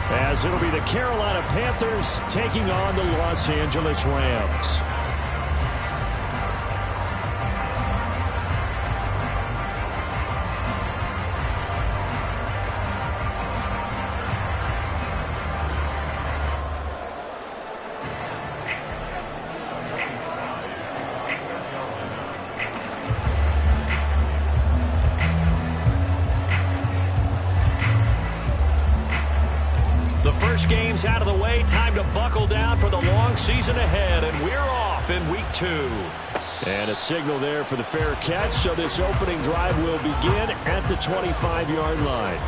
as it'll be the Carolina Panthers taking on the Los Angeles Rams. Games out of the way, time to buckle down for the long season ahead, and we're off in week 2. And a signal there for the fair catch, so this opening drive will begin at the 25-yard line.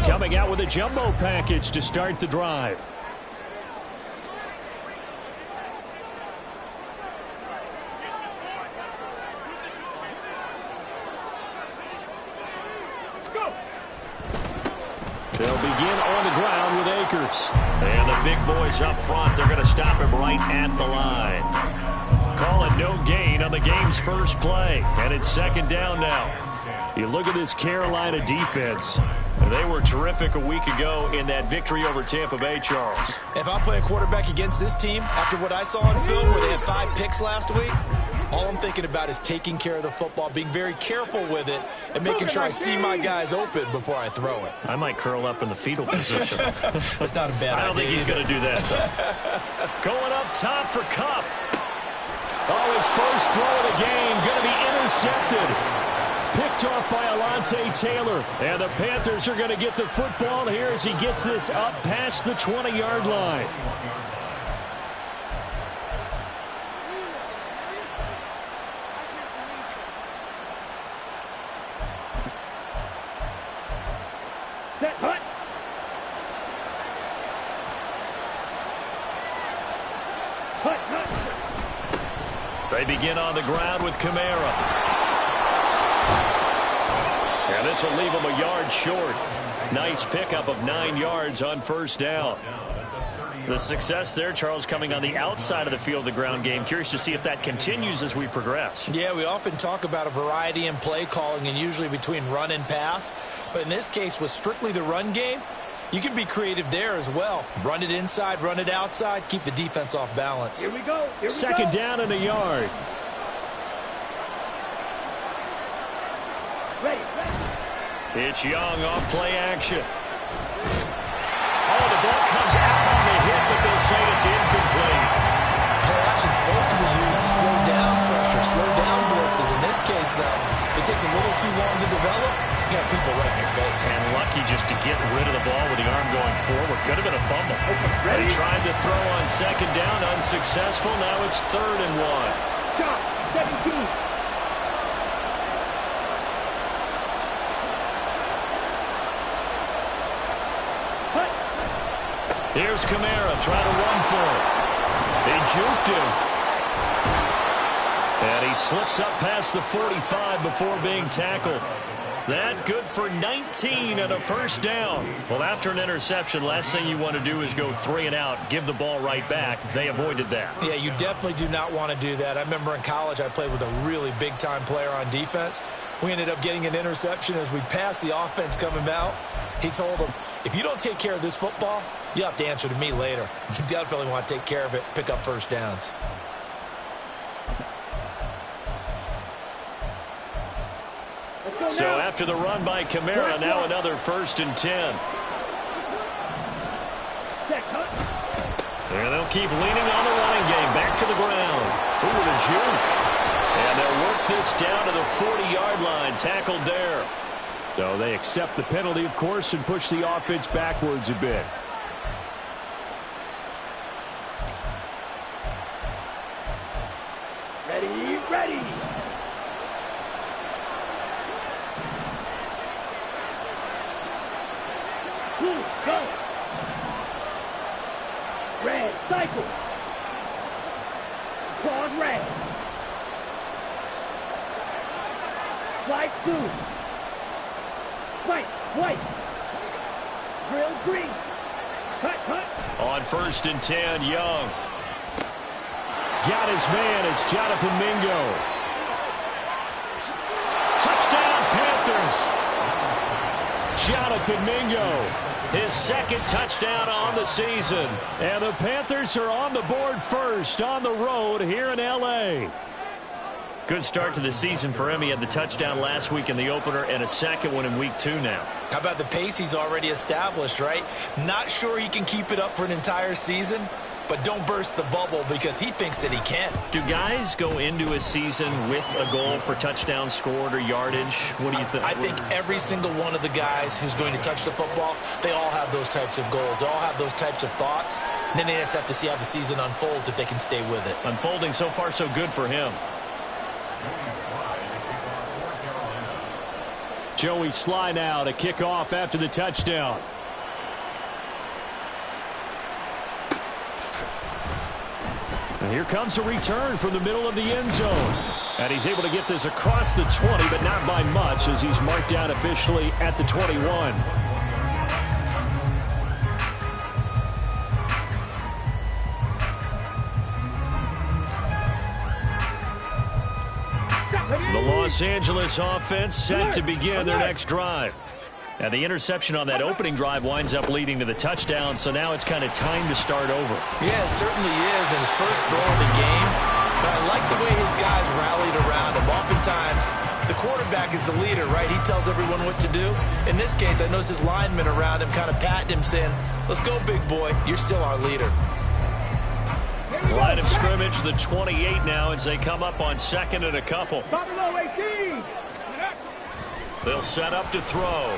Coming out with a jumbo package to start the drive. They'll begin on the ground with Akers. And the big boys up front, they're going to stop him right at the line. Call it no gain on the game's first play. And it's second down now. You look at this Carolina defense. They were terrific a week ago in that victory over Tampa Bay, Charles. If I'm playing quarterback against this team, after what I saw on film where they had 5 picks last week, all I'm thinking about is taking care of the football, being very careful with it, and making sure I see my guys open before I throw it. I might curl up in the fetal position. That's not a bad idea. I don't think he's going to do that, though. Going up top for Kupp. Oh, his first throw of the game going to be intercepted. Picked off by Alontae Taylor. And the Panthers are going to get the football here as he gets this up past the 20-yard line. Set, hut. Hut, hut. They begin on the ground with Kamara. And this will leave him a yard short. Nice pickup of 9 yards on first down. The success there, Charles, coming on the outside of the field, the ground game. Curious to see if that continues as we progress. Yeah, we often talk about a variety in play calling and usually between run and pass. But in this case, with strictly the run game, you can be creative there as well. Run it inside, run it outside, keep the defense off balance. Here we go. Second down and a yard. Ready. It's Young off play action. Oh, the ball comes out on the hit, but they'll say it's incomplete. Play action is supposed to be used to slow down pressure, slow down blitzes. In this case, though, if it takes a little too long to develop, you got people right in your face. And lucky just to get rid of the ball with the arm going forward. Could have been a fumble. Ready? They tried to throw on second down, unsuccessful. Now it's 3rd and 1. Stop. 17. Here's Kamara trying to run for it. He juked him. And he slips up past the 45 before being tackled. That good for 19 and a first down. Well, after an interception, last thing you want to do is go 3 and out, give the ball right back. They avoided that. Yeah, you definitely do not want to do that. I remember in college I played with a really big-time player on defense. We ended up getting an interception as we passed the offense coming out. He told him, if you don't take care of this football, you have to answer to me later. You definitely want to take care of it, pick up first downs. So after the run by Kamara, now another 1st and 10. And they'll keep leaning on the running game. Back to the ground. Ooh, the juke. And they'll work this down to the 40-yard line. Tackled there. So they accept the penalty, of course, and push the offense backwards a bit. Ready. Go. Red, cycle. Claude red. Slide 2. White, white. Drill green. Cut, cut. On 1st and 10, Young. Got his man. It's Jonathan Mingo. Touchdown, Panthers. Jonathan Mingo, his 2nd touchdown on the season. And the Panthers are on the board first on the road here in L.A. Good start to the season for him. He had the touchdown last week in the opener and a 2nd one in week 2 now. How about the pace he's already established, right? Not sure he can keep it up for an entire season, but don't burst the bubble because he thinks that he can. Do guys go into a season with a goal for touchdowns scored or yardage? What do you think? I think every single one of the guys who's going to touch the football, they all have those types of goals. They all have those types of thoughts. And then they just have to see how the season unfolds if they can stay with it. Unfolding so far so good for him. Joey Sly now to kick off after the touchdown. And here comes a return from the middle of the end zone. And he's able to get this across the 20, but not by much as he's marked down officially at the 21. The Los Angeles offense set to begin their next drive. And the interception on that opening drive winds up leading to the touchdown, so now it's kind of time to start over. Yeah, it certainly is, and his first throw of the game. But I like the way his guys rallied around him. Oftentimes, the quarterback is the leader, right? He tells everyone what to do. In this case, I noticed his linemen around him kind of patting him, saying, "Let's go, big boy. You're still our leader." Line of scrimmage, the 28 now as they come up on 2nd and a couple. They'll set up to throw.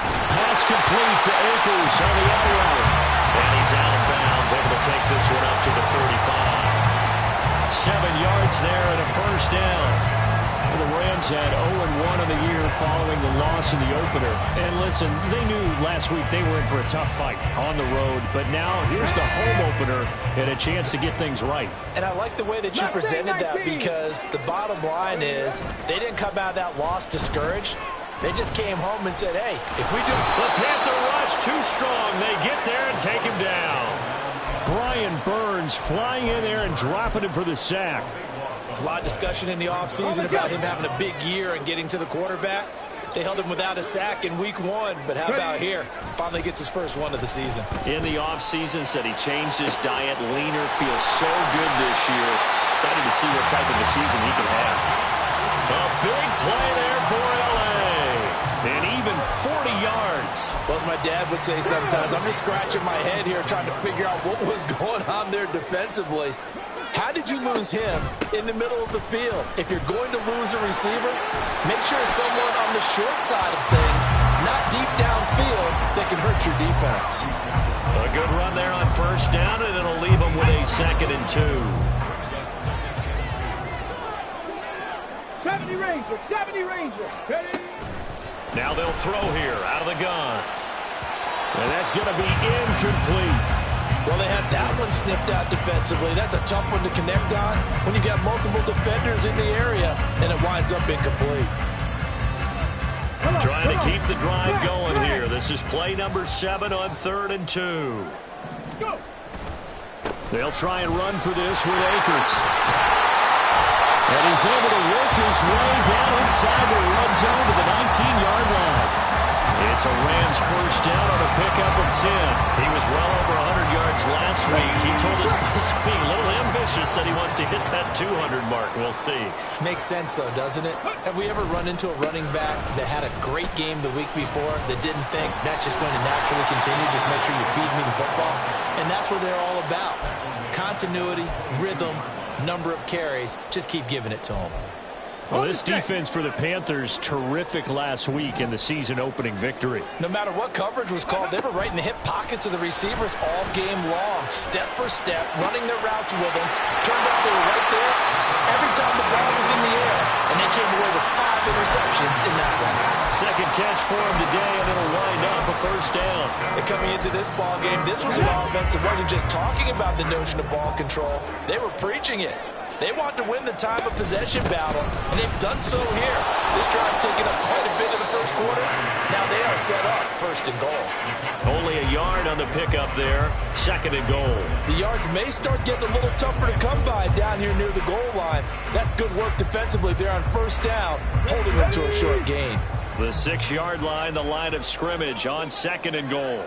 Pass complete to Akers on the other route. And he's out of bounds, able to take this one up to the 35. 7 yards there and a first down. Well, the Rams had 0-1 on the year following the loss in the opener. And listen, they knew last week they were in for a tough fight on the road. But now here's the home opener and a chance to get things right. And I like the way that you presented that because the bottom line is they didn't come out of that loss discouraged. They just came home and said, hey, if we do... The Panther rush too strong. They get there and take him down. Brian Burns flying in there and dropping him for the sack. There's a lot of discussion in the offseason about him having a big year and getting to the quarterback. They held him without a sack in week 1, but how about here? Finally gets his first one of the season. In the offseason, said he changed his diet, leaner, feels so good this year. Excited to see what type of a season he can have. A big play there for L.A. And even 40 yards. Well, as my dad would say sometimes, I'm just scratching my head here trying to figure out what was going on there defensively. How did you lose him in the middle of the field? If you're going to lose a receiver, make sure it's someone on the short side of things, not deep downfield, that can hurt your defense. A good run there on first down, and it'll leave them with a 2nd and 2. 70 Rangers, 70 Rangers. Ready? Now they'll throw here out of the gun. And that's going to be incomplete. Well, they had that one snipped out defensively. That's a tough one to connect on when you got multiple defenders in the area, and it winds up incomplete. Trying to keep the drive going here. This is play number 7 on 3rd and 2. Go. They'll try and run for this with Akers. And he's able to work his way down inside the red zone to the 19-yard line. It's a Rams first down on a pickup of 10. He was well over 100 yards last week. He told us this week, a little ambitious, said he wants to hit that 200 mark. We'll see. Makes sense, though, doesn't it? Have we ever run into a running back that had a great game the week before that didn't think that's just going to naturally continue? Just make sure you feed me the football. And that's what they're all about. Continuity, rhythm, number of carries. Just keep giving it to them. Well, this defense for the Panthers, terrific last week in the season-opening victory. No matter what coverage was called, they were right in the hip pockets of the receivers all game long, step for step, running their routes with them. Turned out they were right there every time the ball was in the air, and they came away with 5 interceptions in that one. Second catch for him today, and it'll wind up a first down. And coming into this ball game, this was an offense that wasn't just talking about the notion of ball control. They were preaching it. They want to win the time of possession battle, and they've done so here. This drive's taken up quite a bit in the first quarter. Now they are set up first and goal. Only a yard on the pickup there. Second and goal. The yards may start getting a little tougher to come by down here near the goal line. That's good work defensively there on first down, holding them to a short gain. The 6-yard line, the line of scrimmage on second and goal.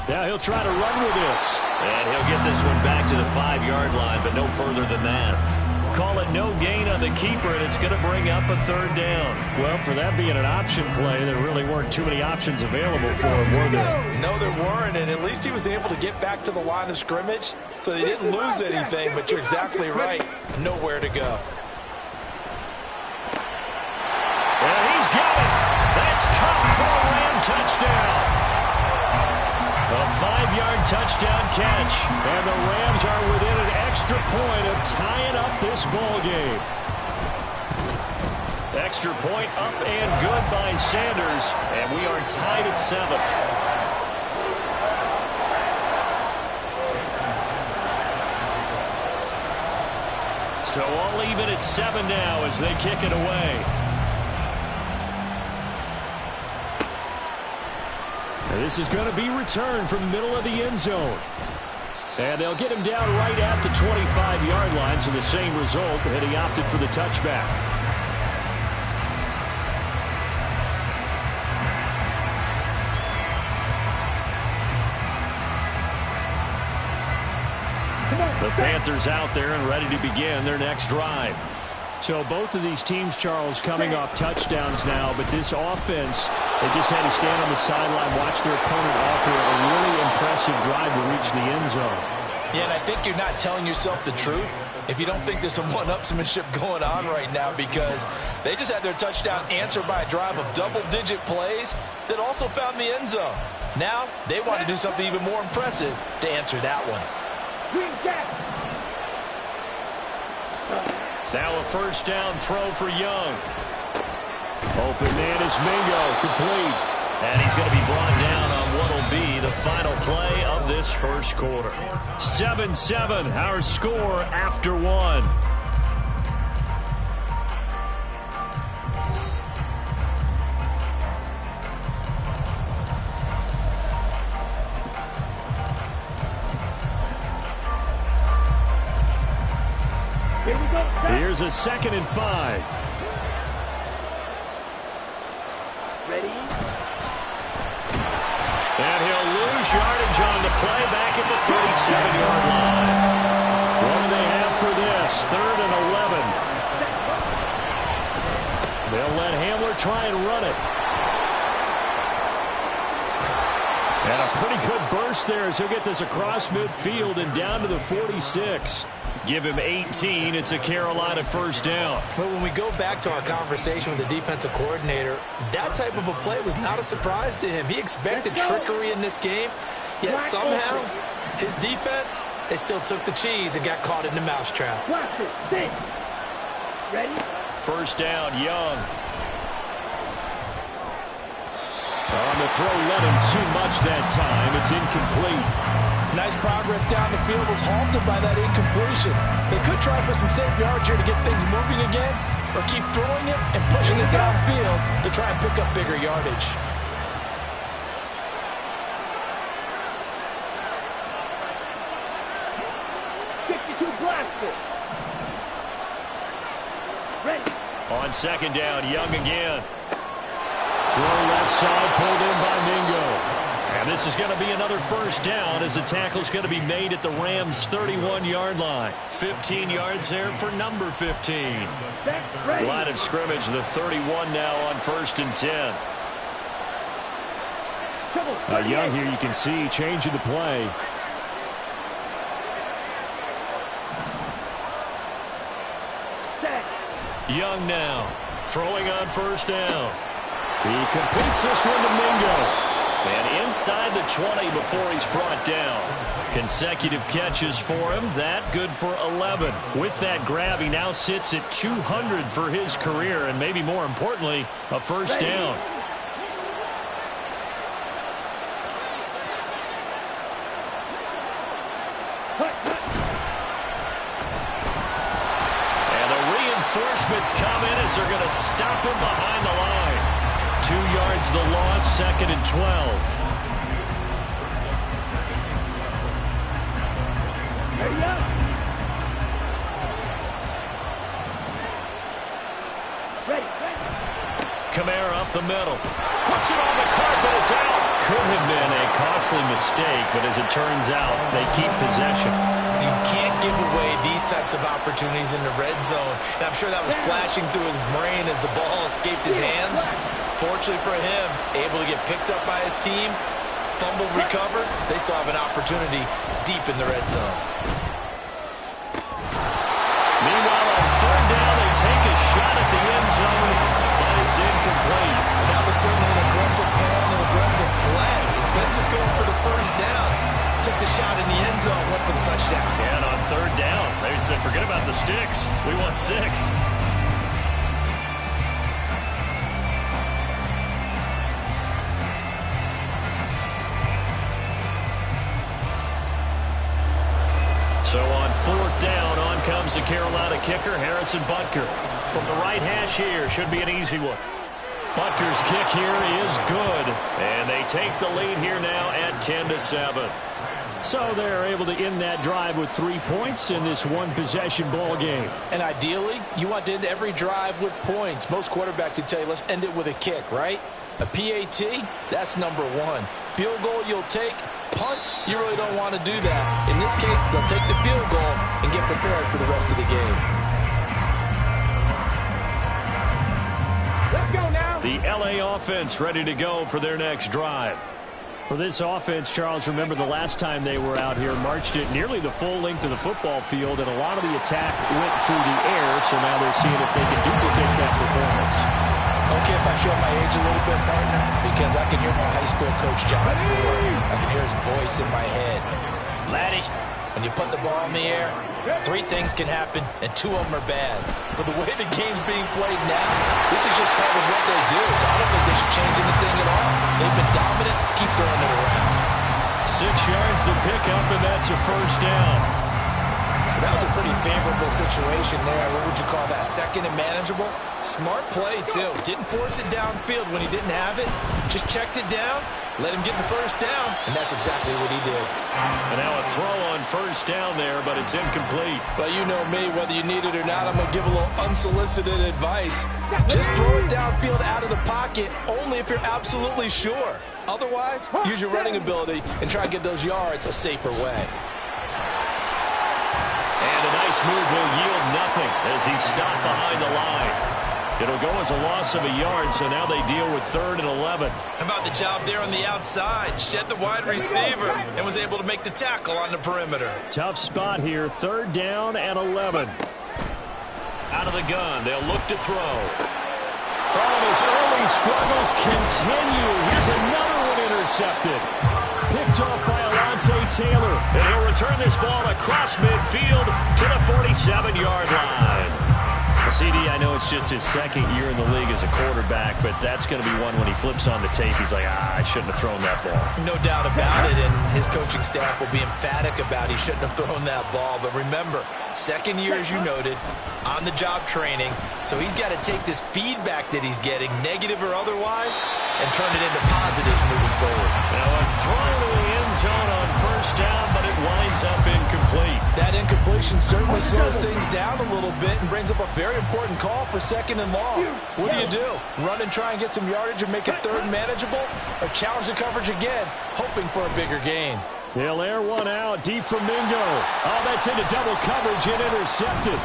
Now he'll try to run with this. And he'll get this one back to the 5-yard line, but no further than that. Call it no gain on the keeper, and it's going to bring up a third down. Well, for that being an option play, there really weren't too many options available for him, were there? No, there weren't, and at least he was able to get back to the line of scrimmage, so they didn't lose anything, but you're exactly right. Nowhere to go. And he's got it. That's caught for a Ram touchdown. A 5-yard touchdown catch, and the Rams are within an extra point of tying up this ball game. Extra point up and good by Sanders, and we are tied at 7. So all even at 7 now as they kick it away. And this is going to be returned from the middle of the end zone. And they'll get him down right at the 25-yard line, so the same result, and he opted for the touchback. The Panthers out there and ready to begin their next drive. So both of these teams, Charles, coming off touchdowns now, but this offense, they just had to stand on the sideline, watch their opponent offer a really impressive drive to reach the end zone. Yeah, and I think you're not telling yourself the truth if you don't think there's some one-upsmanship going on right now, because they just had their touchdown answered by a drive of double-digit plays that also found the end zone. Now they want to do something even more impressive to answer that one. Now a first down throw for Young. Open man is Mingo, complete. And he's going to be brought down on what will be the final play of this first quarter. 7-7, our score after 1. Here's a 2nd and 5. Ready? And he'll lose yardage on the play back at the 37-yard line. What do they have for this? 3rd and 11. They'll let Hamler try and run it. And a pretty good burst there as he'll get this across midfield and down to the 46. Give him 18. It's a Carolina first down. But when we go back to our conversation with the defensive coordinator, that type of a play was not a surprise to him. He expected trickery in this game, yet somehow his defense, they still took the cheese and got caught in the mousetrap. Ready? First down, Young. On the throw, let him too much that time. It's incomplete. Nice progress down the field was halted by that incompletion. They could try for some safe yards here to get things moving again, or keep throwing it and pushing it downfield to try and pick up bigger yardage. Ready. On second down, Young again. Throw left side, pulled in by Mingo. And this is going to be another first down as the tackle's going to be made at the Rams' 31-yard line. 15 yards there for number 15. Line of scrimmage, the 31 now on 1st and 10. Young here, you can see, changing the play. Young now, throwing on first down. He completes this one to Mingo. And inside the 20 before he's brought down. Consecutive catches for him. That good for 11. With that grab, he now sits at 200 for his career, and maybe more importantly, a first down. Reinforcements come in as they're going to stop him behind the line. 2 yards the loss, 2nd and 12. Hurry up. Ready. Kamara up the middle. Puts it on the carpet. It's out. Could have been a costly mistake, but as it turns out, they keep possession. You can't give away these types of opportunities in the red zone. And I'm sure that was flashing through his brain as the ball escaped his hands. Fortunately for him, able to get picked up by his team, fumbled, recovered. They still have an opportunity deep in the red zone. Meanwhile, on 3rd down, they take a shot at the end zone, but it's incomplete. And that was certainly an aggressive call and an aggressive play. Instead of just going for the first down, took the shot in the end zone, went for the touchdown. And on 3rd down, they said, forget about the sticks. We want 6. So on 4th down, on comes the Carolina kicker, Harrison Butker. From the right hash here, should be an easy one. Butker's kick here is good, and they take the lead here now at 10-7. So they're able to end that drive with 3 points in this one-possession ball game. And ideally, you want to end every drive with points. Most quarterbacks would tell you, let's end it with a kick, right? A PAT, that's number 1. Field goal you'll take. Punts, you really don't want to do that. In this case, they'll take the field goal and get prepared for the rest of the game. Let's go now. The LA offense ready to go for their next drive. For this offense, Charles, remember the last time they were out here, marched it nearly the full length of the football field, and a lot of the attack went through the air, so now they're seeing if they can duplicate that performance. Okay, if I show my age a little bit, partner, because I can hear my high school coach, John Ford. I can hear his voice in my head. Laddie, when you put the ball in the air, 3 things can happen, and 2 of them are bad. But the way the game's being played now, this is just part of what they do, so I don't think they should change anything at all. They've been dominant. Keep throwing it around. 6 yards the pickup, and that's a 1st down. That was a pretty favorable situation there. What would you call that? 2nd and manageable? Smart play, too. Didn't force it downfield when he didn't have it. Just checked it down, let him get the 1st down, and that's exactly what he did. And now a throw on 1st down there, but it's incomplete. Well, you know me, whether you need it or not, I'm going to give a little unsolicited advice. Just throw it downfield out of the pocket, only if you're absolutely sure. Otherwise, use your running ability and try to get those yards a safer way. And a nice move will yield nothing as he's stopped behind the line. It'll go as a loss of a yard, so now they deal with 3rd and 11. How about the job there on the outside? Shed the wide receiver and was able to make the tackle on the perimeter. Tough spot here, 3rd down and 11. Out of the gun, they'll look to throw. Oh, his early struggles continue. Here's another one intercepted. Picked off by Alontae Taylor. And he'll return this ball across midfield to the 47-yard line. CD, I know it's just his 2nd year in the league as a quarterback, but that's going to be one when he flips on the tape. He's like, I shouldn't have thrown that ball. No doubt about it, and his coaching staff will be emphatic about he shouldn't have thrown that ball. But remember, 2nd year, as you noted, on-the-job training. So he's got to take this feedback that he's getting, negative or otherwise, and turn it into positives moving forward. Now a throw to the end zone on 1st down, but it winds up incomplete. That incompletion certainly slows things down a little bit and brings up a very important call for 2nd and long. What do? Run and try and get some yardage and make it 3rd manageable, or challenge the coverage again, hoping for a bigger gain? They'll air one out deep from Mingo. Oh, that's into double coverage and intercepted.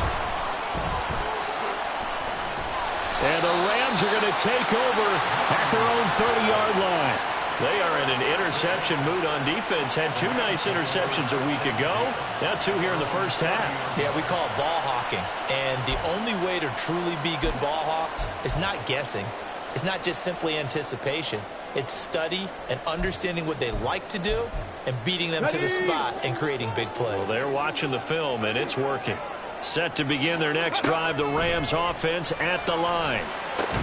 And the Rams are going to take over at their own 30-yard line. They are in an interception mood on defense. Had 2 nice interceptions a week ago. Now 2 here in the 1st half. Yeah, we call it ball hawking. And the only way to truly be good ball hawks is not guessing. It's not just simply anticipation. It's study and understanding what they like to do and beating them to the spot and creating big plays. Well, they're watching the film, and it's working. Set to begin their next drive, the Rams offense at the line.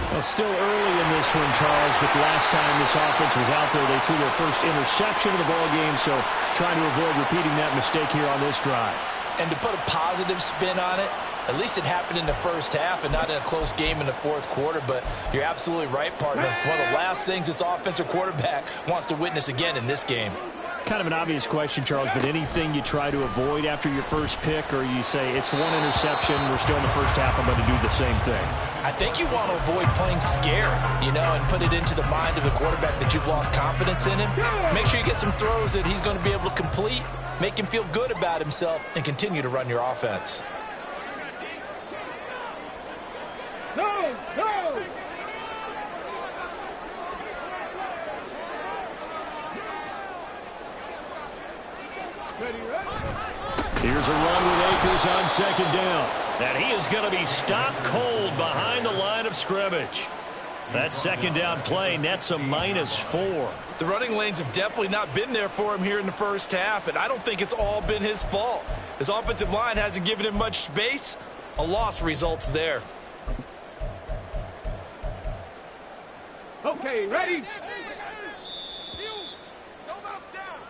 Well, still early in this one, Charles, but the last time this offense was out there, they threw their first interception of the ball game, so trying to avoid repeating that mistake here on this drive. And to put a positive spin on it, At least it happened in the first half and not in a close game in the fourth quarter. But you're absolutely right, partner. One of the last things this offensive quarterback wants to witness again in this game. Kind of an obvious question, Charles, but anything you try to avoid after your first pick, or you say it's one interception, we're still in the first half, I'm going to do the same thing? I think you want to avoid playing scared, and put it into the mind of the quarterback that you've lost confidence in him. Make sure you get some throws that he's going to be able to complete, make him feel good about himself, and continue to run your offense. No! Here's a run with Akers on second down. And he is going to be stopped cold behind the line of scrimmage. That second down play nets a -4. The running lanes have definitely not been there for him here in the first half, and I don't think it's all been his fault. His offensive line hasn't given him much space. A loss results there. Okay, ready?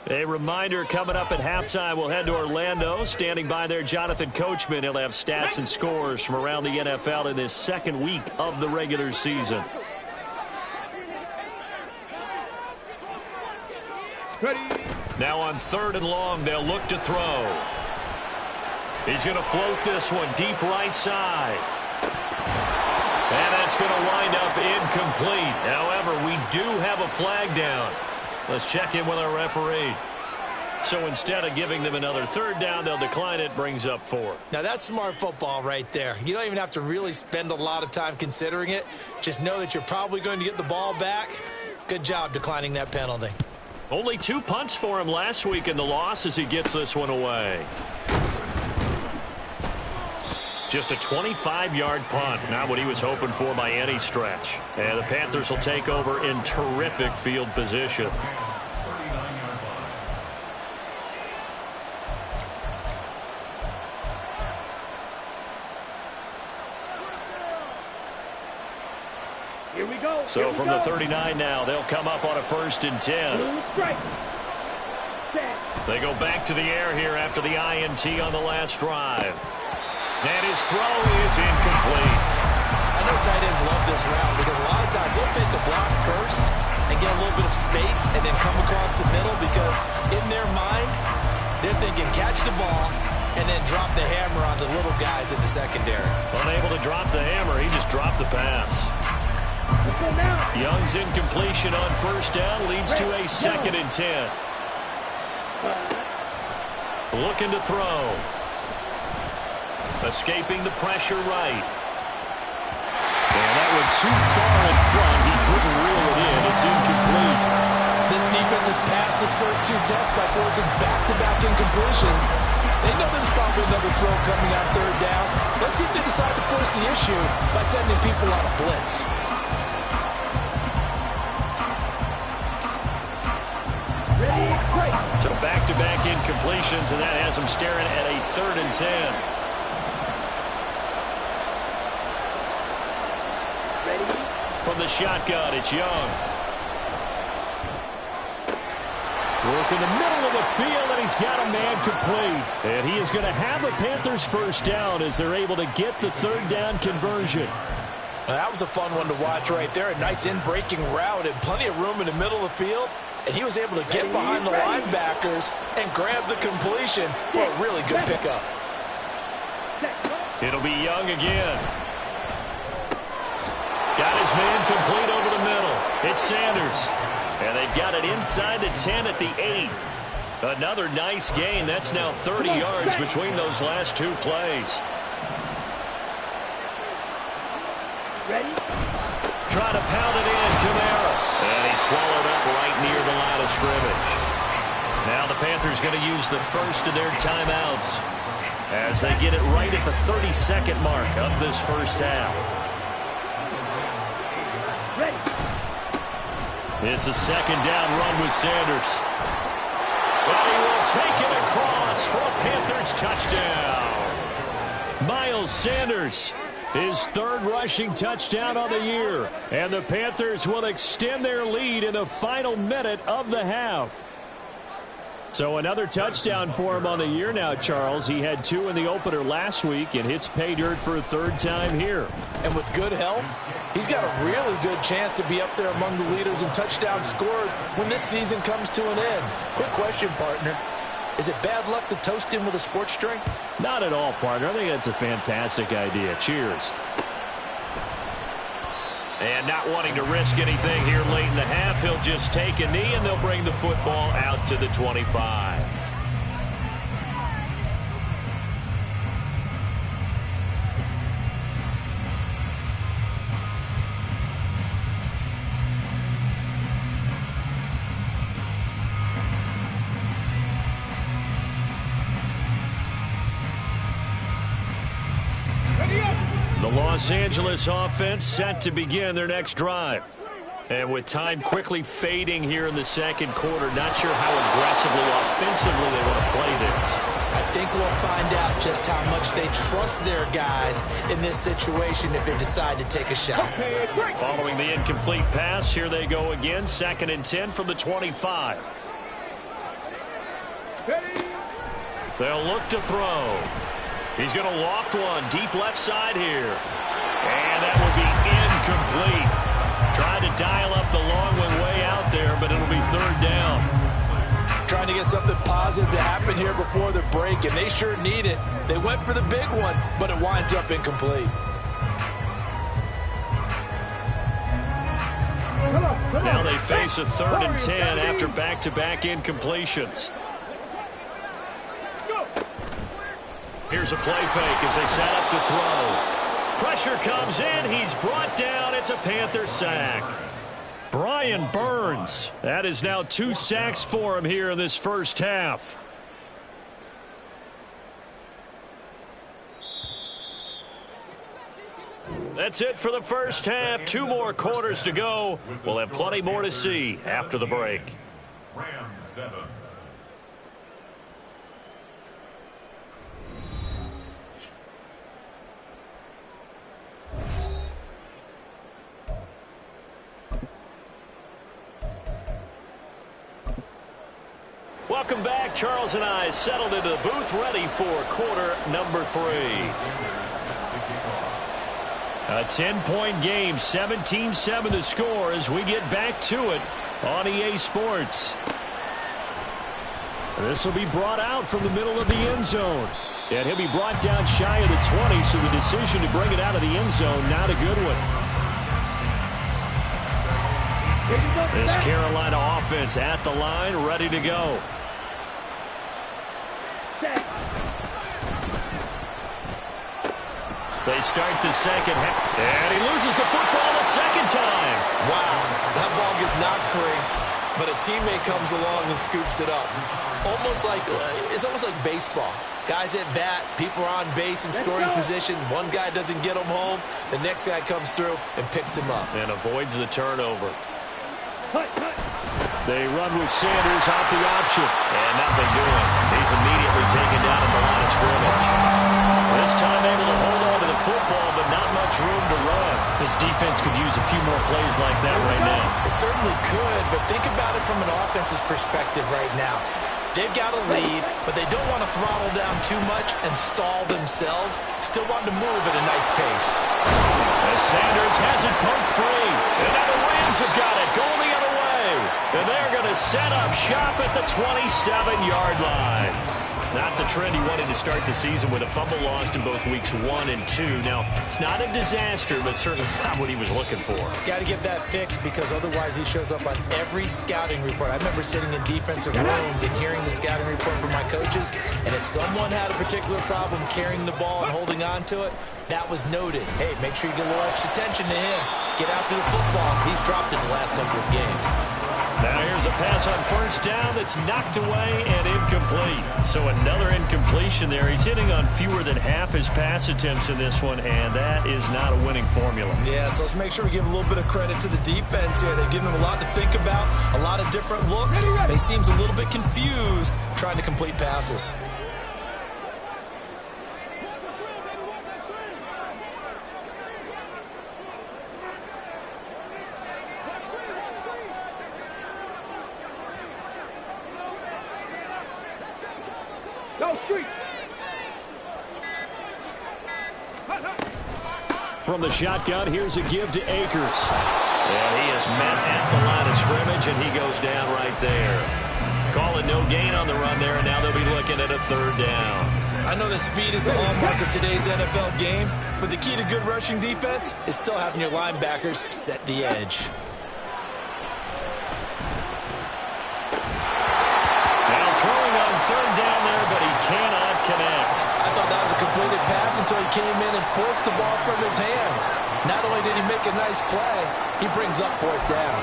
A reminder coming up at halftime, we'll head to Orlando. Standing by there, Jonathan Coachman. He'll have stats and scores from around the NFL in this second week of the regular season. Ready? Now on 3rd and long, they'll look to throw. He's going to float this one deep right side. And that's going to wind up incomplete. However, we do have a flag down. Let's check in with our referee. So instead of giving them another 3rd down, they'll decline it. Brings up 4. Now that's smart football right there. You don't even have to really spend a lot of time considering it. Just know that you're probably going to get the ball back. Good job declining that penalty. Only 2 punts for him last week in the loss as he gets this one away. Just a 25-yard punt, not what he was hoping for by any stretch. And the Panthers will take over in terrific field position. Here we go. So from the 39 now, they'll come up on a 1st and 10. Strike. They go back to the air here after the INT on the last drive. And his throw is incomplete. I know tight ends love this route because a lot of times they'll fake the block first and get a little bit of space and then come across the middle because in their mind, they're thinking catch the ball and then drop the hammer on the little guys in the secondary. Unable to drop the hammer, he just dropped the pass. Young's incompletion on 1st down leads to a 2nd and 10. Looking to throw. Escaping the pressure right. And that went too far in front. He couldn't reel it in. It's incomplete. This defense has passed its first 2 tests by forcing back-to-back incompletions. They know there's probably another throw coming on 3rd down. Let's see if they decide to force the issue by sending people on a blitz. So back-to-back incompletions, and that has them staring at a 3rd and 10. From the shotgun, it's Young. Work in the middle of the field, and he's got a man complete. And he is going to have a Panthers 1st down as they're able to get the 3rd down conversion. Now, that was a fun one to watch right there. A nice in-breaking route and plenty of room in the middle of the field. And he was able to get behind the linebackers and grab the completion for a really good pickup. It'll be Young again. Got his man complete over the middle. It's Sanders. And they've got it inside the 10 at the 8. Another nice gain. That's now 30 yards between those last 2 plays. Ready? Trying to pound it in, Kamara. And he's swallowed up right near the line of scrimmage. Now the Panthers going to use the first of their timeouts as they get it right at the 32nd mark of this first half. Ready. It's a 2nd down run with Sanders. Well, he will take it across for a Panthers touchdown. Miles Sanders, his 3rd rushing touchdown on the year. And the Panthers will extend their lead in the final minute of the half. So another touchdown for him on the year now, Charles. He had 2 in the opener last week and hits pay dirt for a 3rd time here. And with good health, he's got a really good chance to be up there among the leaders in touchdowns scored when this season comes to an end. Quick question, partner. Is it bad luck to toast him with a sports drink? Not at all, partner. I think that's a fantastic idea. Cheers. And not wanting to risk anything here late in the half, he'll just take a knee, and they'll bring the football out to the 25. The Los Angeles offense set to begin their next drive. And with time quickly fading here in the second quarter, not sure how aggressively, offensively they want to play this. I think we'll find out just how much they trust their guys in this situation if they decide to take a shot. Following the incomplete pass, here they go again. 2nd and 10 from the 25. They'll look to throw. He's going to loft one deep left side here. And that will be incomplete. Trying to dial up the long one way out there, but it'll be 3rd down. Trying to get something positive to happen here before the break, and they sure need it. They went for the big one, but it winds up incomplete. Now they face a 3rd and 10 after back-to-back incompletions. Here's a play fake as they set up to throw. Pressure comes in. He's brought down. It's a Panther sack. Brian Burns. That is now 2 sacks for him here in this first half. That's it for the first half. 2 more quarters to go. We'll have plenty more to see after the break. Rams 7. Welcome back. Charles and I settled into the booth ready for quarter number 3. A 10-point game, 17-7 to score as we get back to it on EA Sports. This will be brought out from the middle of the end zone. And he'll be brought down shy of the 20, so the decision to bring it out of the end zone, not a good one. This Carolina offense at the line, ready to go. They start the second half, and he loses the football a second time. Wow, that ball gets knocked free, but a teammate comes along and scoops it up. It's almost like baseball. Guys at bat, people are on base in scoring position. One guy doesn't get him home. The next guy comes through and picks him up. And avoids the turnover. They run with Sanders off the option. And nothing doing. He's immediately taken down at the line of scrimmage. This time able to hold on to the football, but not much room to run. This defense could use a few more plays like that right now. It certainly could, but think about it from an offense's perspective right now. They've got a lead, but they don't want to throttle down too much and stall themselves. Still want to move at a nice pace. As Sanders has it poked free. And now the Rams have got it going the other way. And they're going to set up shop at the 27-yard line. Not the trend he wanted to start the season with a fumble lost in both weeks 1 and 2. Now, it's not a disaster, but certainly not what he was looking for. Got to get that fixed because otherwise he shows up on every scouting report. I remember sitting in defensive rooms and hearing the scouting report from my coaches, and if someone had a particular problem carrying the ball and holding on to it, that was noted. Hey, make sure you get a little extra attention to him. Get after the football. He's dropped it the last couple of games. Now here's a pass on first down that's knocked away and incomplete. So another incompletion there. He's hitting on fewer than half his pass attempts in this one, and that is not a winning formula. Yeah, so let's make sure we give a little bit of credit to the defense here. They've given them a lot to think about, a lot of different looks. They seems a little bit confused trying to complete passes. Street. From the shotgun, here's a give to Akers. And he is met at the line of scrimmage, and he goes down right there. Call it no gain on the run there, and now they'll be looking at a third down. I know that speed is the hallmark of today's NFL game, but the key to good rushing defense is still having your linebackers set the edge. Now throwing on third down there, but he cannot connect. I thought that was a completed pass until he came in and forced the ball from his hands. Not only did he make a nice play, he brings up fourth down.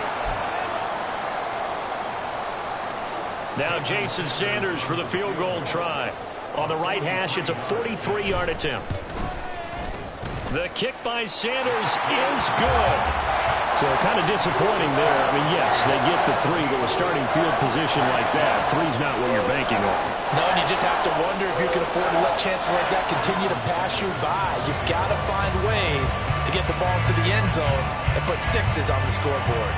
Now Jason Sanders for the field goal try. On the right hash, it's a 43-yard attempt. The kick by Sanders is good. So kind of disappointing there. I mean, yes, they get the three, but with starting field position like that, three's not what you're banking on. No, and you just have to wonder if you can afford to let chances like that continue to pass you by. You've got to find ways to get the ball to the end zone and put sixes on the scoreboard.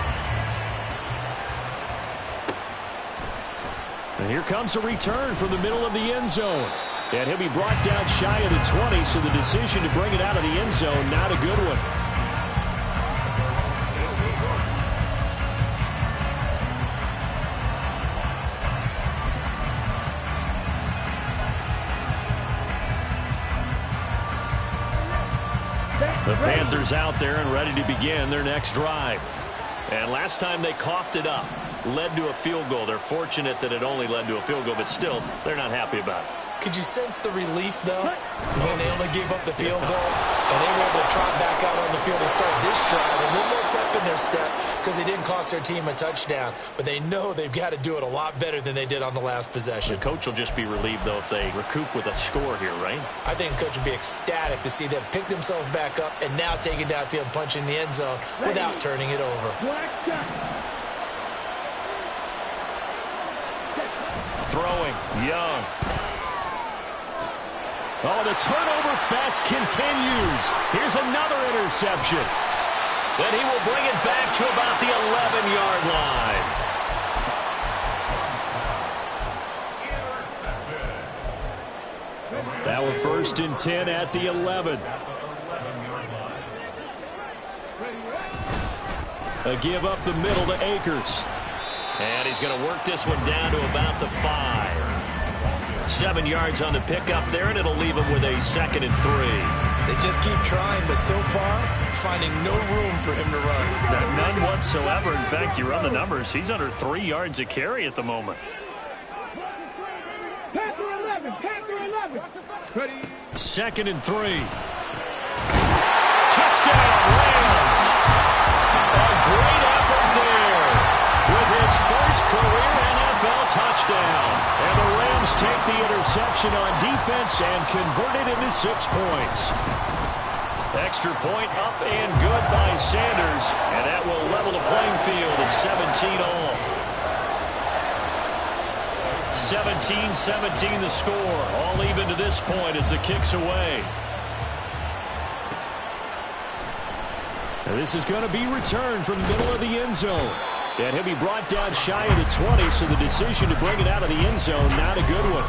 And here comes a return from the middle of the end zone. And he'll be brought down shy of the 20, so the decision to bring it out of the end zone, not a good one. The Panthers out there and ready to begin their next drive. And last time they coughed it up, led to a field goal. They're fortunate that it only led to a field goal, but still, they're not happy about it. Could you sense the relief, though, when they only gave up the field goal and they were able to trot back out on the field and start this drive a little more pep in their step because they didn't cost their team a touchdown, but they know they've got to do it a lot better than they did on the last possession. The coach will just be relieved, though, if they recoup with a score here, right? I think the coach would be ecstatic to see them pick themselves back up and now take it downfield and punch in the end zone without turning it over. Throwing, Young. Oh, the turnover fest continues. Here's another interception. Then he will bring it back to about the 11-yard line. That was 1st and 10 at the 11. A give up the middle to Akers. And he's going to work this one down to about the 5. 7 yards on the pickup there, and it'll leave him with a 2nd and 3. They just keep trying, but so far, finding no room for him to run. None whatsoever. In fact, you run the numbers, he's under 3 yards a carry at the moment. Panther 11. Ready. 2nd and 3. Touchdown, Rams. A great effort there with his first career NFL touchdown. And the Rams take the interception on defense and convert it into 6 points. Extra point up and good by Sanders. And that will level the playing field at 17 all. 17-17 the score. All even to this point as the kick's away. Now this is going to be returned from the middle of the end zone. And he'll be brought down shy of the 20, so the decision to bring it out of the end zone, not a good one.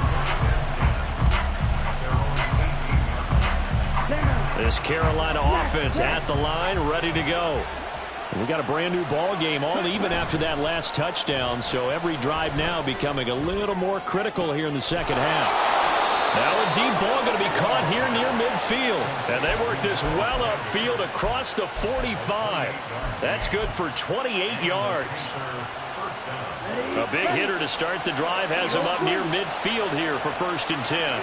This Carolina offense at the line, ready to go. And we got a brand new ball game, all even after that last touchdown, so every drive now becoming a little more critical here in the second half. Now a deep ball going to be caught here near midfield. And they work this well upfield across the 45. That's good for 28 yards. A big hitter to start the drive has him up near midfield here for 1st and 10.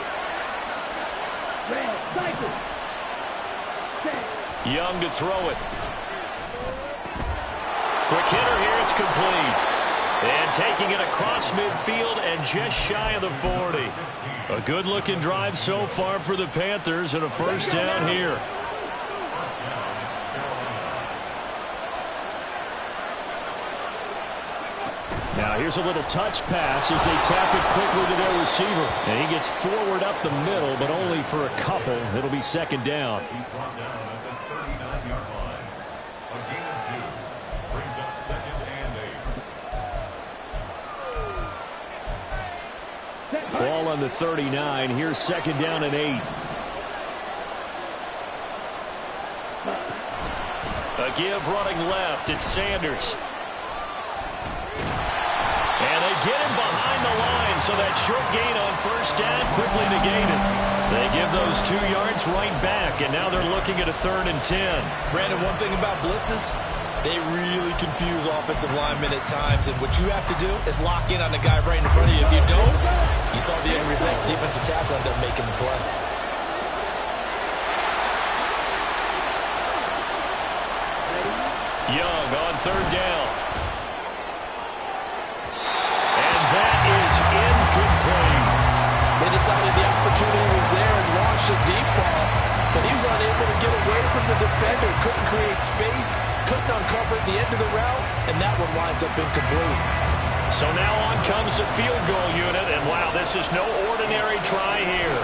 Young to throw it. Quick hitter here, it's complete. And taking it across midfield and just shy of the 40. A good-looking drive so far for the Panthers and a 1st down here. Now here's a little touch pass as they tap it quickly to their receiver. And he gets forward up the middle, but only for a couple. It'll be 2nd down. He's brought down at the 39-yard line. A gain of 2 brings up 2nd and 8. Ball on the 39. Here's second down and 8. A give running left. It's Sanders. And they get him behind the line, so that short gain on first down quickly negated. They give those 2 yards right back, and now they're looking at a 3rd and 10. Brandon, one thing about blitzes, they really confuse offensive linemen at times, and what you have to do is lock in on the guy right in front of you. If you don't, you saw the end result. Defensive tackle ended up making the play. Young on 3rd down. And that is incomplete. They decided the opportunity was there and launched a deep ball, but he was unable to get away from the defender. Couldn't create space, couldn't uncover the end of the route, and that one winds up incomplete. So now on comes the field goal unit, and wow, this is no ordinary try here.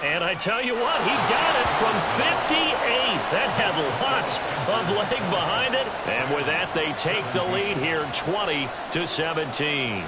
And I tell you what, he got it from 58. That had lots of leg behind it. And with that, they take the lead here 20-17.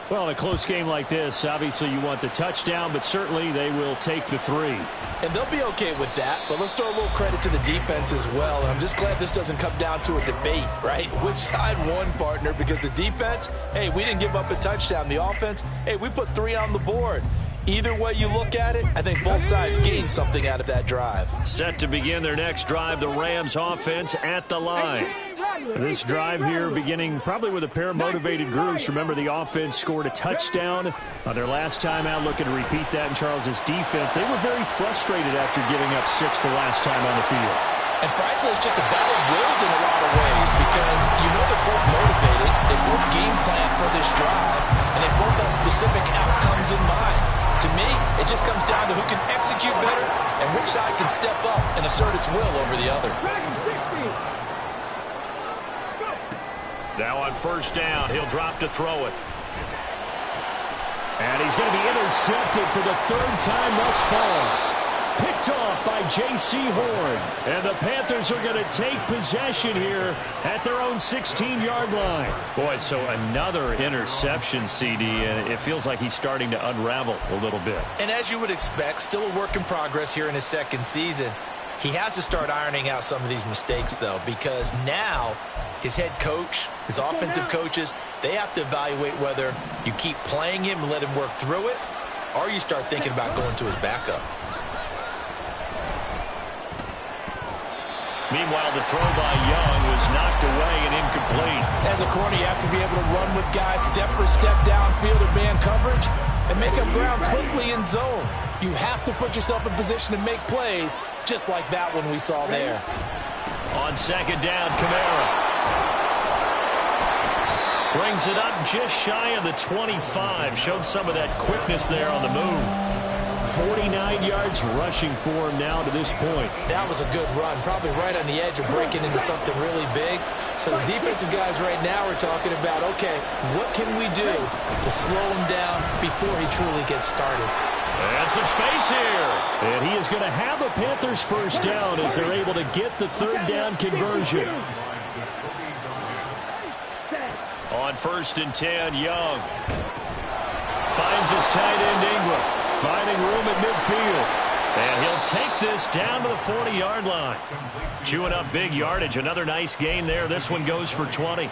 Well, in a close game like this, obviously you want the touchdown, but certainly they will take the 3. And they'll be okay with that, but let's throw a little credit to the defense as well. And I'm just glad this doesn't come down to a debate, right? Which side won, partner? Because the defense, hey, we didn't give up a touchdown. The offense, hey, we put 3 on the board. Either way you look at it, I think both sides gained something out of that drive. Set to begin their next drive, the Rams offense at the line. This drive here beginning probably with a pair of motivated groups. Remember, the offense scored a touchdown on their last time out. Looking to repeat that in Charles's defense. They were very frustrated after giving up 6 the last time on the field. And frankly, it's just a battle of wills in a lot of ways because you know they're both motivated. They both game plan for this drive, and they both have specific outcomes in mind. To me, it just comes down to who can execute better and which side can step up and assert its will over the other. Now on first down, he'll drop to throw it. And he's going to be intercepted for the 3rd time thus far. Picked off by J.C. Horn. And the Panthers are going to take possession here at their own 16-yard line. Boy, so another interception, CD, and it feels like he's starting to unravel a little bit. And as you would expect, still a work in progress here in his 2nd season. He has to start ironing out some of these mistakes, though, because now his head coach, his offensive coaches, they have to evaluate whether you keep playing him and let him work through it, or you start thinking about going to his backup. Meanwhile, the throw by Young was knocked away and incomplete. As a corner, you have to be able to run with guys step for step downfield or man coverage and make up ground quickly in zone. You have to put yourself in position to make plays, just like that one we saw there. On 2nd down, Kamara brings it up just shy of the 25. Showed some of that quickness there on the move. 49 yards rushing for him now to this point. That was a good run, probably right on the edge of breaking into something really big. So the defensive guys right now are talking about, okay, what can we do to slow him down before he truly gets started? And some space here. And he is going to have a Panthers first down as they're able to get the 3rd down conversion. On 1st and 10, Young finds his tight end Ingram, finding room at midfield. And he'll take this down to the 40-yard line. Chewing up big yardage. Another nice gain there. This one goes for 20.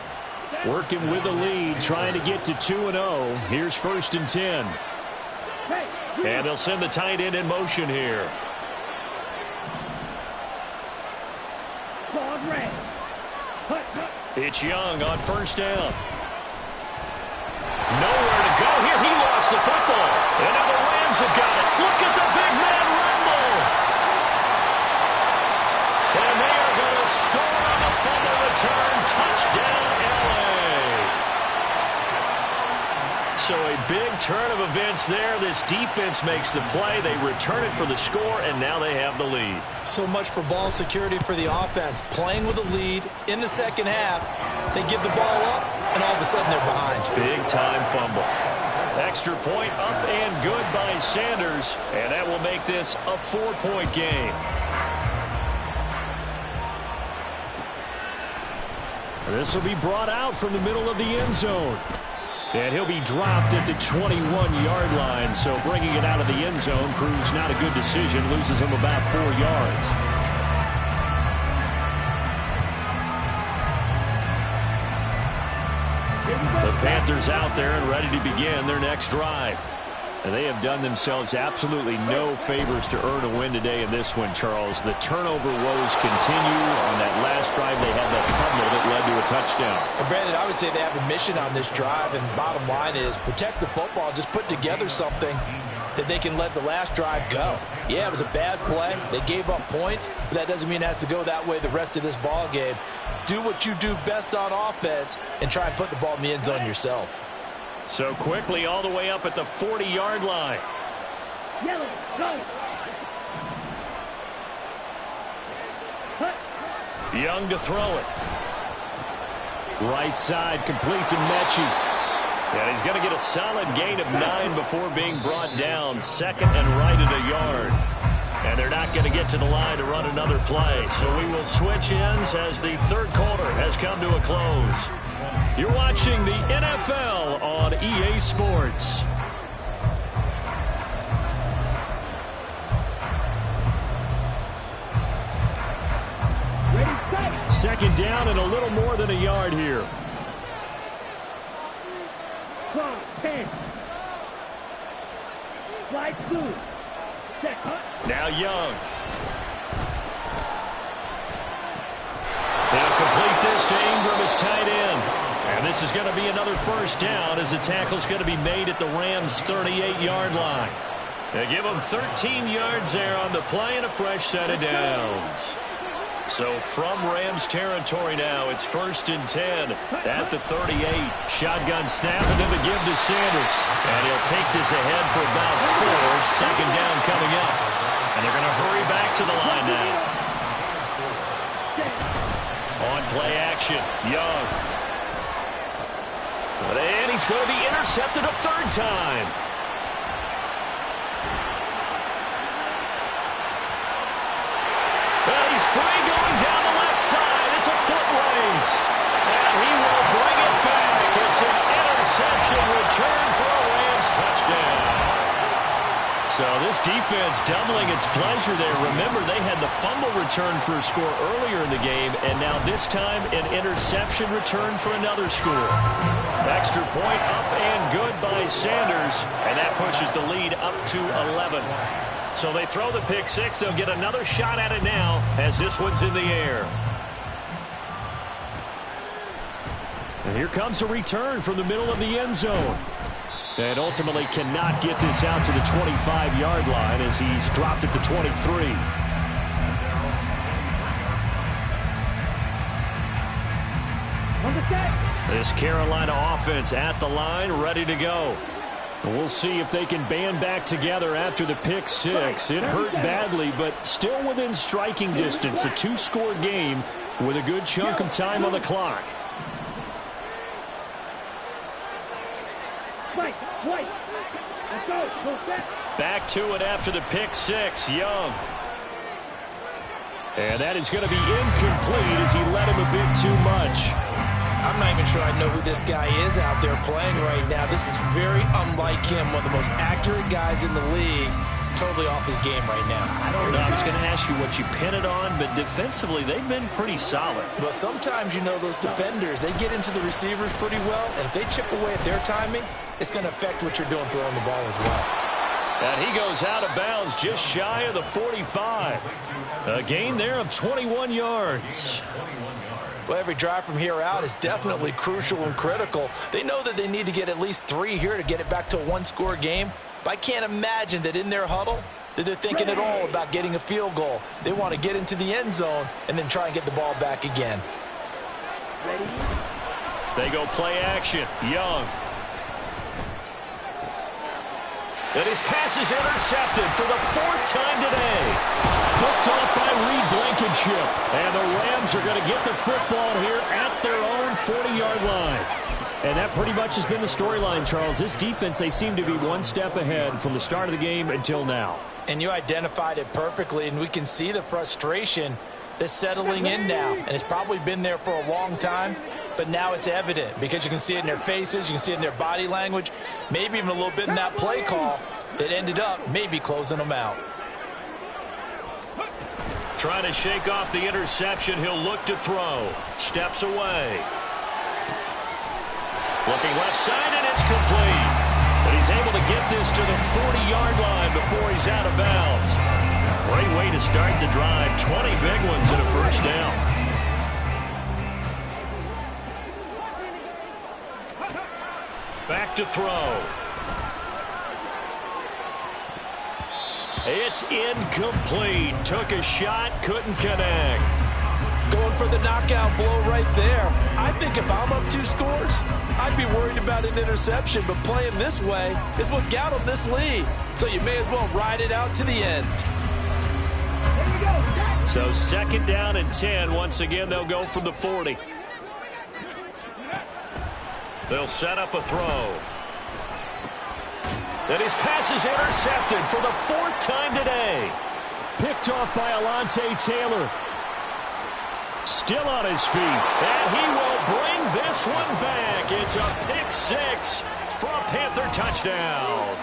Working with the lead, trying to get to 2-0. Here's 1st and 10. And they'll send the tight end in motion here. It's Young on first down. Nowhere to go here. He lost the football. And now the Rams have got it. Look at the big man rumble. And they are going to score on the fumble return. Touchdown, LA. So a big turn of events there. This defense makes the play. They return it for the score, and now they have the lead. So much for ball security for the offense. Playing with a lead in the 2nd half. They give the ball up, and all of a sudden they're behind. Big-time fumble. Extra point up and good by Sanders, and that will make this a 4-point game. This will be brought out from the middle of the end zone. And he'll be dropped at the 21-yard line. So bringing it out of the end zone proves not a good decision. Loses him about 4 yards. The Panthers out there and ready to begin their next drive. And they have done themselves absolutely no favors to earn a win today in this one, Charles. The turnover woes continue. On that last drive, they had that fumble that led to a touchdown. And Brandon, I would say they have a mission on this drive, and bottom line is protect the football. Just put together something that they can let the last drive go. Yeah, it was a bad play. They gave up points, but that doesn't mean it has to go that way the rest of this ball game. Do what you do best on offense and try and put the ball in the end zone yourself. So quickly all the way up at the 40-yard line. Yellow, go. Young to throw it. Right side completes to Mechie. And he's going to get a solid gain of 9 before being brought down. Second and right at a yard. And they're not going to get to the line to run another play. So we will switch ends as the third quarter has come to a close. You're watching the NFL on EA Sports. Second down and a little more than a yard here. 10. Slide through. Now Young. They'll complete this to Ingram as tight end. And this is going to be another first down as the tackle's going to be made at the Rams' 38-yard line. They give them 13 yards there on the play and a fresh set of downs. So from Rams territory now, it's 1st and 10 at the 38. Shotgun snap and then the give to Sanders. And he'll take this ahead for about 4. Second down coming up. And they're going to hurry back to the line now. On play action, Young. And he's going to be intercepted a 3rd time. Well, he's free going down the left side. It's a foot race. And he will bring it back. It's an interception return for a Rams touchdown. So this defense doubling its pleasure there. Remember, they had the fumble return for a score earlier in the game, and now this time an interception return for another score. Extra point up and good by Sanders, and that pushes the lead up to 11. So they throw the pick six. They'll get another shot at it now as this one's in the air. And here comes a return from the middle of the end zone. And ultimately cannot get this out to the 25-yard line as he's dropped at the 23. This Carolina offense at the line, ready to go. And we'll see if they can band back together after the pick six. It hurt badly, but still within striking distance. A 2-score game with a good chunk of time on the clock. Back to it after the pick six, Young. And that is going to be incomplete as he led him a bit too much. I'm not even sure I know who this guy is out there playing right now. This is very unlike him, one of the most accurate guys in the league. Totally off his game right now. I don't know. I was going to ask you what you pin it on, but defensively, they've been pretty solid. But sometimes, you know, those defenders, they get into the receivers pretty well, and if they chip away at their timing, it's going to affect what you're doing throwing the ball as well. And he goes out of bounds just shy of the 45. A gain there of 21 yards. Well, every drive from here out is definitely crucial and critical. They know that they need to get at least 3 here to get it back to a 1-score game. But I can't imagine that in their huddle that they're thinking at all about getting a field goal. They want to get into the end zone and then try and get the ball back again. They go play action. Young. And his pass is intercepted for the 4th time today. Picked off by Reed Blankenship. And the Rams are going to get the football here at their own 40-yard line. And that pretty much has been the storyline, Charles. This defense, they seem to be one step ahead from the start of the game until now. And you identified it perfectly, and we can see the frustration that's settling in now. And it's probably been there for a long time. but now it's evident because you can see it in their faces, you can see it in their body language, maybe even a little bit in that play call that ended up maybe closing them out. Trying to shake off the interception. He'll look to throw. Steps away. Looking left side, and it's complete. But he's able to get this to the 40-yard line before he's out of bounds. Great way to start the drive. 20 big ones and a first down. Back to throw. It's incomplete. Took a shot, couldn't connect. Going for the knockout blow right there. I think if I'm up 2 scores, I'd be worried about an interception, but playing this way is what got them this lead. So you may as well ride it out to the end. So 2nd down and 10. Once again, they'll go from the 40. They'll set up a throw. And his pass is intercepted for the 4th time today. Picked off by Alontae Taylor. Still on his feet. And he will bring this one back. It's a pick 6 for a Panther touchdown.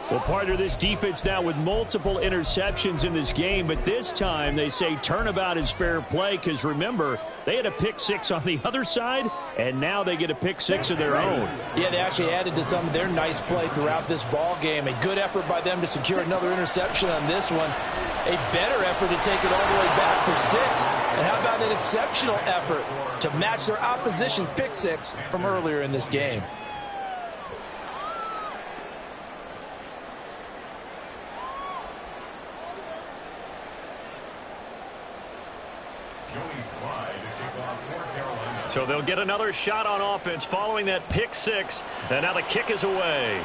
Well, partner, this defense now with multiple interceptions in this game, but this time they say turnabout is fair play because, remember, they had a pick 6 on the other side, and now they get a pick 6 of their own. Yeah, they actually added to some of their nice play throughout this ball game. A good effort by them to secure another interception on this one. A better effort to take it all the way back for 6. And how about an exceptional effort to match their opposition's pick 6 from earlier in this game? So they'll get another shot on offense following that pick 6. And now the kick is away.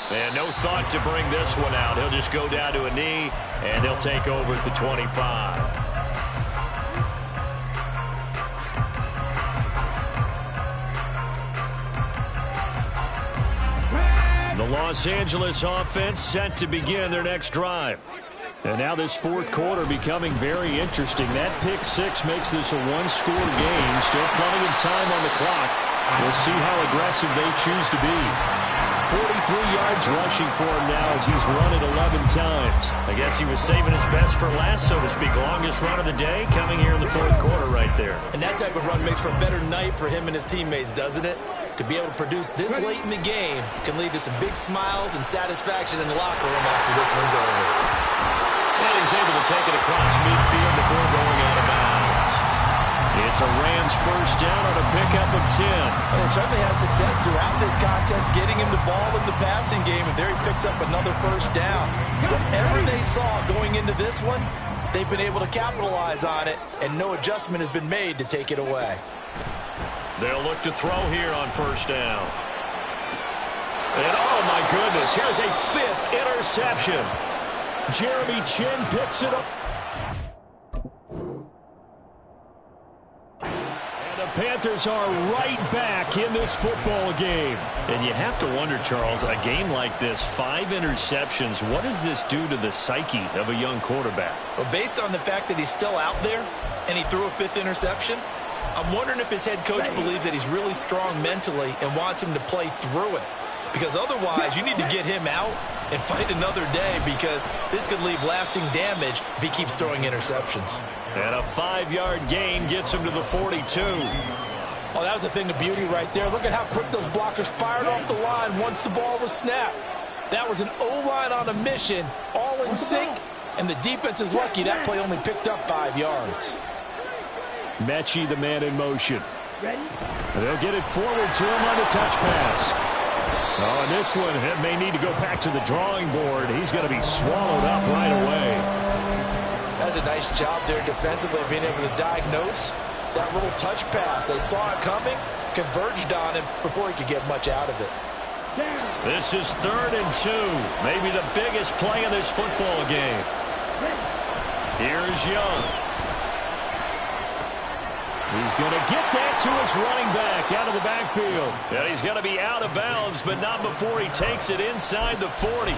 And no thought to bring this one out. He'll just go down to a knee, and he'll take over at the 25. The Los Angeles offense set to begin their next drive. And now this 4th quarter becoming very interesting. That pick 6 makes this a 1-score game. Still plenty of time on the clock. We'll see how aggressive they choose to be. 43 yards rushing for him now as he's run it 11 times. I guess he was saving his best for last, so to speak. Longest run of the day coming here in the 4th quarter right there. And that type of run makes for a better night for him and his teammates, doesn't it? To be able to produce this late in the game can lead to some big smiles and satisfaction in the locker room after this one's over. And he's able to take it across midfield before going out of bounds. It's a Rams first down on a pickup of 10. Well, they certainly had success throughout this contest, getting him the ball in the passing game, and there he picks up another first down. Whatever they saw going into this one, they've been able to capitalize on it, and no adjustment has been made to take it away. They'll look to throw here on first down. And oh my goodness, here's a 5th interception. Jeremy Chinn picks it up. And the Panthers are right back in this football game. And you have to wonder, Charles, a game like this, 5 interceptions, what does this do to the psyche of a young quarterback? Well, based on the fact that he's still out there and he threw a 5th interception, I'm wondering if his head coach believes that he's really strong mentally and wants him to play through it. Because otherwise, you need to get him out and fight another day, because this could leave lasting damage if he keeps throwing interceptions. And a 5-yard gain gets him to the 42. Oh, that was a thing of beauty right there. Look at how quick those blockers fired off the line once the ball was snapped. That was an O-line on a mission, all in sync, and the defense is lucky that play only picked up 5 yards. Mechie, the man in motion. And they'll get it forward to him on the touch pass. Oh, and this one may need to go back to the drawing board. He's going to be swallowed up right away. That's a nice job there defensively, being able to diagnose that little touch pass. They saw it coming, converged on him before he could get much out of it. This is 3rd and 2. Maybe the biggest play in this football game. Here's Young. He's going to get that to his running back out of the backfield. And he's going to be out of bounds, but not before he takes it inside the 40.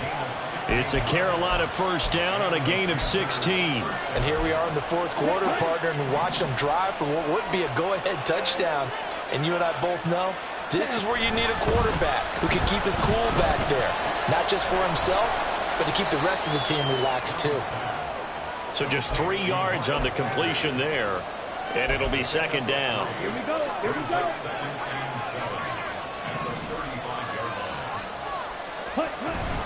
It's a Carolina first down on a gain of 16. And here we are in the fourth quarter, partner, and watch them drive for what would be a go-ahead touchdown. And you and I both know this is where you need a quarterback who can keep his cool back there. Not just for himself, but to keep the rest of the team relaxed too. So just 3 yards on the completion there, and it'll be second down. Here we go. Here we go. Second and 7 at the 35-yard line.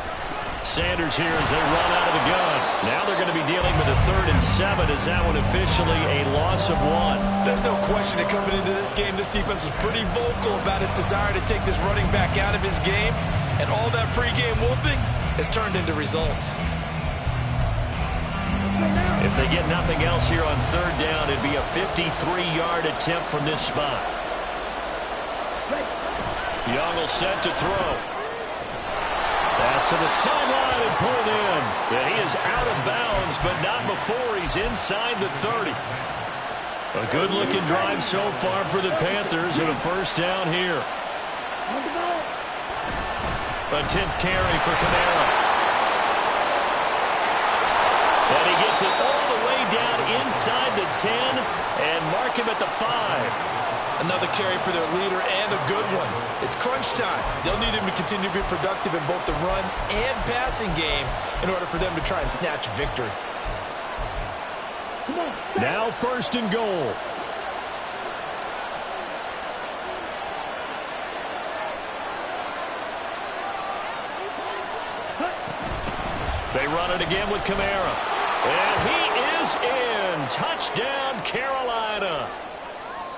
Sanders here as they run out of the gun. Now they're going to be dealing with a 3rd and 7. Is that one officially a loss of 1? There's no question that coming into this game, this defense was pretty vocal about its desire to take this running back out of his game. And all that pregame wolfing has turned into results. If they get nothing else here on 3rd down, it'd be a 53-yard attempt from this spot. Young will set to throw. Pass to the sideline and pulled in. And he is out of bounds, but not before he's inside the 30. A good-looking drive so far for the Panthers and a first down here. A 10th carry for Kamara. And he gets it all the way down inside the 10 and mark him at the 5. Another carry for their leader and a good one. It's crunch time. They'll need him to continue to be productive in both the run and passing game in order for them to try and snatch victory. Now 1st and goal. They run it again with Kamara. And he is in. Touchdown, Carolina.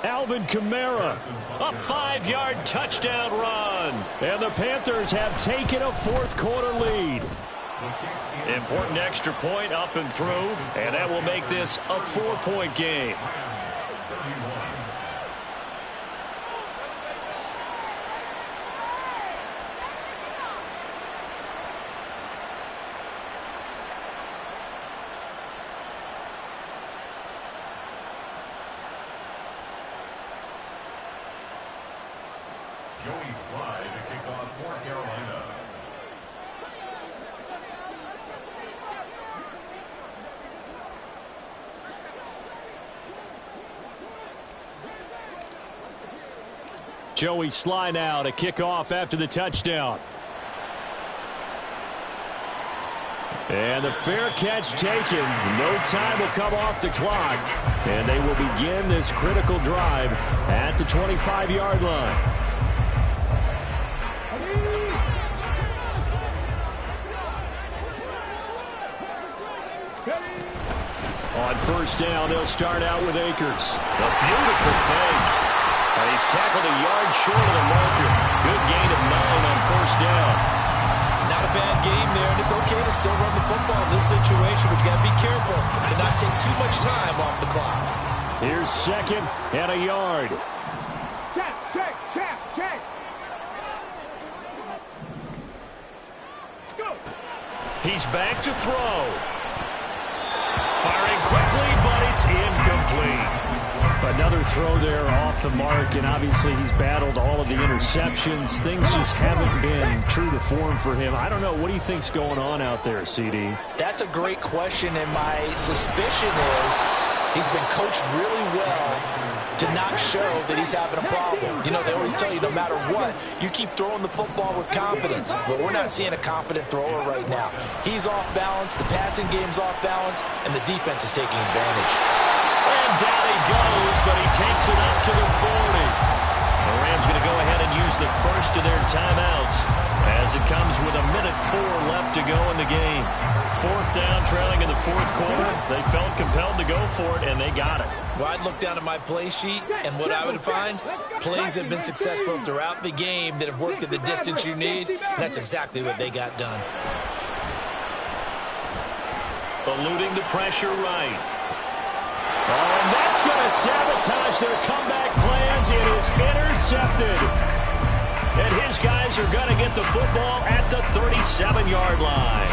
Alvin Kamara, a 5-yard touchdown run. And the Panthers have taken a fourth-quarter lead. Important extra point up and through, and that will make this a 4-point game. Joey Slye to kick off for Carolina. Joey Slye now to kick off after the touchdown. And the fair catch taken. No time will come off the clock. And they will begin this critical drive at the 25-yard line. On first down, they'll start out with Akers. A beautiful fake. And he's tackled a yard short of the marker. Good gain of 9 on first down. Not a bad game there, and it's okay to still run the football in this situation, but you got to be careful to not take too much time off the clock. Here's 2nd and a yard. Check. Go. He's back to throw. Firing quickly, but it's incomplete. Another throw there off the mark, and obviously he's battled all of the interceptions. Things just haven't been true to form for him. I don't know. What do you think's going on out there, CD? That's a great question, and my suspicion is he's been coached really well to not show that he's having a problem. You know, they always tell you no matter what, you keep throwing the football with confidence. But we're not seeing a confident thrower right now. He's off balance, the passing game's off balance, and the defense is taking advantage. And down he goes, but he takes it up to the 40. The Rams going to go ahead and use the first of their timeouts as it comes with 1:04 left to go in the game. 4th down, trailing in the 4th quarter. They felt compelled to go for it, and they got it. Well, I'd look down at my play sheet, and what I would find, plays have been successful throughout the game that have worked at the distance you need, and that's exactly what they got done. Eluding the pressure right. Oh, and that's going to sabotage their comeback plans. It is intercepted. And his guys are going to get the football at the 37-yard line.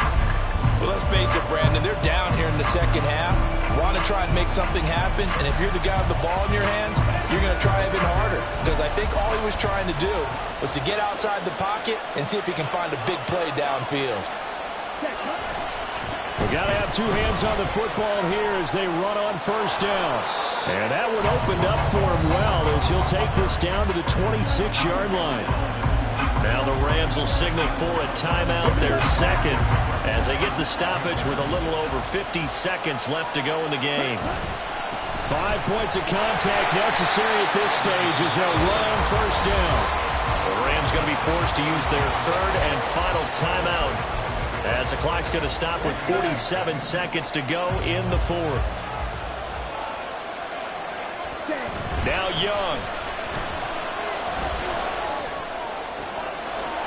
Well, let's face it, Brandon, they're down here in the second half. Want to try and make something happen, and if you're the guy with the ball in your hands, you're going to try even harder, because I think all he was trying to do was to get outside the pocket and see if he can find a big play downfield. We got to have two hands on the football here as they run on first down. And that one opened up for him well as he'll take this down to the 26-yard line. Now the Rams will signal for a timeout, their second, as they get the stoppage with a little over 50 seconds left to go in the game. 5 points of contact necessary at this stage as they'll run on first down. The Rams going to be forced to use their third and final timeout as the clock's going to stop with 47 seconds to go in the fourth. Now Young.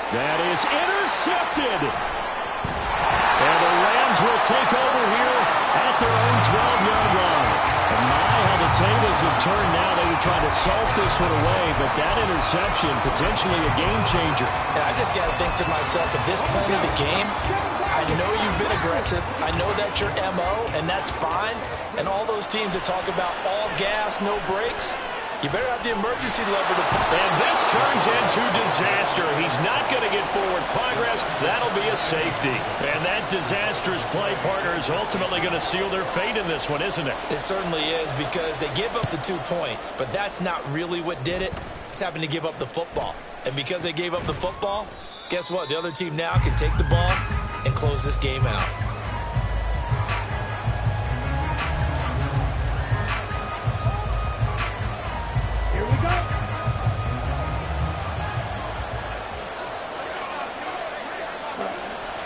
That is intercepted. And the Rams will take over here at their own 12-yard line. And my, how the tables have turned now. They were trying to salt this one away, but that interception, potentially a game changer. And I just got to think to myself, at this point of the game, I know you've been aggressive. I know that's your MO, and that's fine. And all those teams that talk about all gas, no brakes, you better have the emergency lever to pull. And this turns into disaster. He's not going to get forward progress. That'll be a safety. And that disastrous play, partner, is ultimately going to seal their fate in this one, isn't it? It certainly is, because they give up the 2 points, but that's not really what did it. It's happened to give up the football. And because they gave up the football, guess what? The other team now can take the ball and close this game out.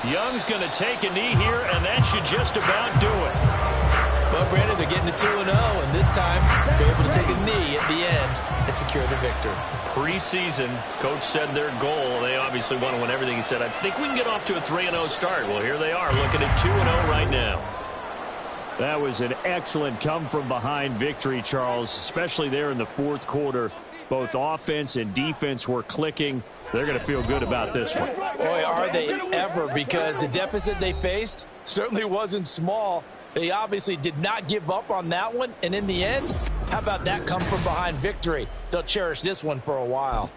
Young's going to take a knee here, and that should just about do it. Well, Brandon, they're getting to 2-0, and this time they're able to take a knee at the end and secure the victory. Preseason, coach said their goal, they obviously want to win everything. He said, I think we can get off to a 3-0 start. Well, here they are, looking at 2-0 right now. That was an excellent come-from-behind victory, Charles, especially there in the fourth quarter. Both offense and defense were clicking. They're going to feel good about this one. Boy, are they ever, because the deficit they faced certainly wasn't small. They obviously did not give up on that one, and in the end, how about that come-from-behind victory? They'll cherish this one for a while.